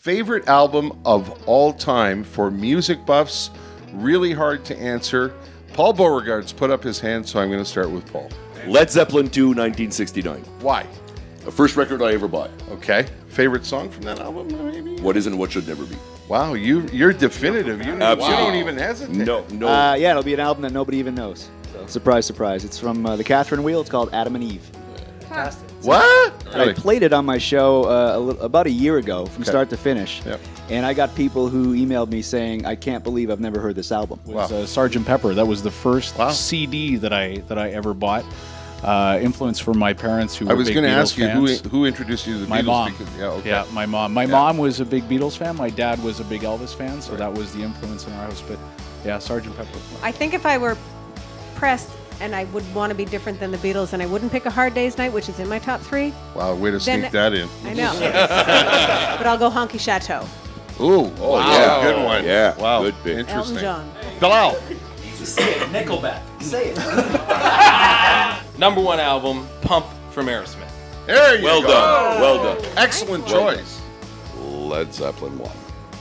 Favorite album of all time for music buffs? Really hard to answer. Paul Beauregard's put up his hand, so I'm going to start with Paul. Led Zeppelin 2, 1969. Why? The first record I ever bought. Okay. Favorite song from that album, maybe? What is and what should never be. Wow, you're definitive. You don't even hesitate. No. Yeah, it'll be an album that nobody even knows. So, surprise, surprise. It's from the Catherine Wheel. It's called Adam and Eve. Fantastic. What? I played it on my show about a year ago from start to finish. Yep. And I got people who emailed me saying, I can't believe I've never heard this album. Was Sgt. Pepper. That was the first CD that I ever bought. Influence from my parents who were big Beatles fans. I was going to ask you who introduced you to the Beatles. My mom. Yeah, my mom. My mom was a big Beatles fan. My dad was a big Elvis fan, so that was the influence in our house. But yeah, Sgt. Pepper. I think if I were pressed and I would want to be different than the Beatles, and I wouldn't pick A Hard Day's Night, which is in my top 3. Wow, way to sneak that in. I know. But I'll go Honky Chateau. Ooh, yeah, good one. Yeah, wow, good pick. Interesting. Elton John. Bilal. Say it, Nickelback. Say it. Number 1 album, Pump from Aerosmith. There you go. Well done. Excellent choice. Led Zeppelin 1.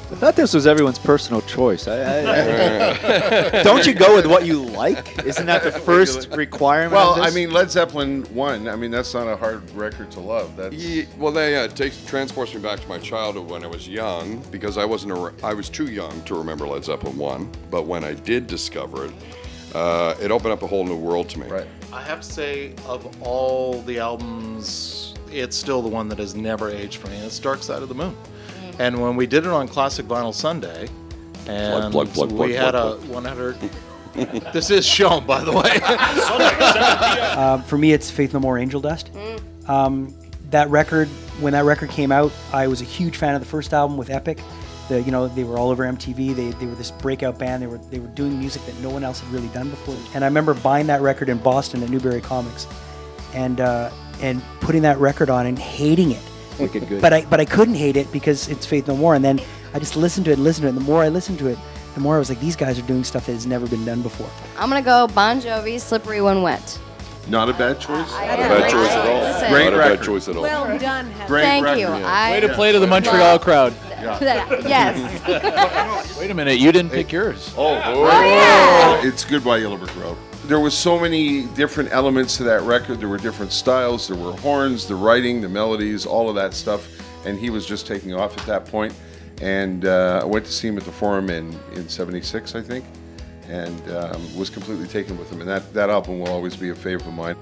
I thought this was everyone's personal choice. Don't you go with what you like? Isn't that the first requirement? Well, I mean, Led Zeppelin 1. I mean, that's not a hard record to love. That's it transports me back to my childhood when I was young, because I was too young to remember Led Zeppelin 1. But when I did discover it, it opened up a whole new world to me. Right. I have to say, of all the albums, it's still the one that has never aged for me. It's Dark Side of the Moon. And when we did it on Classic Vinyl Sunday, and we had a 100... This is CHOM, by the way. For me, it's Faith No More, Angel Dust. That record, when that record came out, I was a huge fan of the first album with Epic. They were all over MTV. They were this breakout band. They were doing music that no one else had really done before. And I remember buying that record in Boston at Newberry Comics, and putting that record on and hating it. Wicked good. But I couldn't hate it because it's Faith No More. And then I just listened to it. And the more I listened to it, the more I was like, these guys are doing stuff that has never been done before. I'm gonna go Bon Jovi, Slippery When Wet. Not a bad choice. Not a bad choice at all. Listen. Great Not a record. bad choice at all. Well done, Heather. Thank record, you. yeah. Way to play to the Montreal crowd. Yes. Wait a minute, you didn't pick yours. Yeah. It's Goodbye Yellow Brick Road. There was so many different elements to that record. There were different styles. There were horns, the writing, the melodies, all of that stuff. And he was just taking off at that point. And I went to see him at the Forum in '76, I think, and was completely taken with him. And that album will always be a favorite of mine.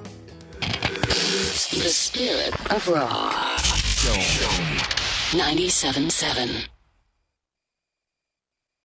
The spirit of rock. 97.7.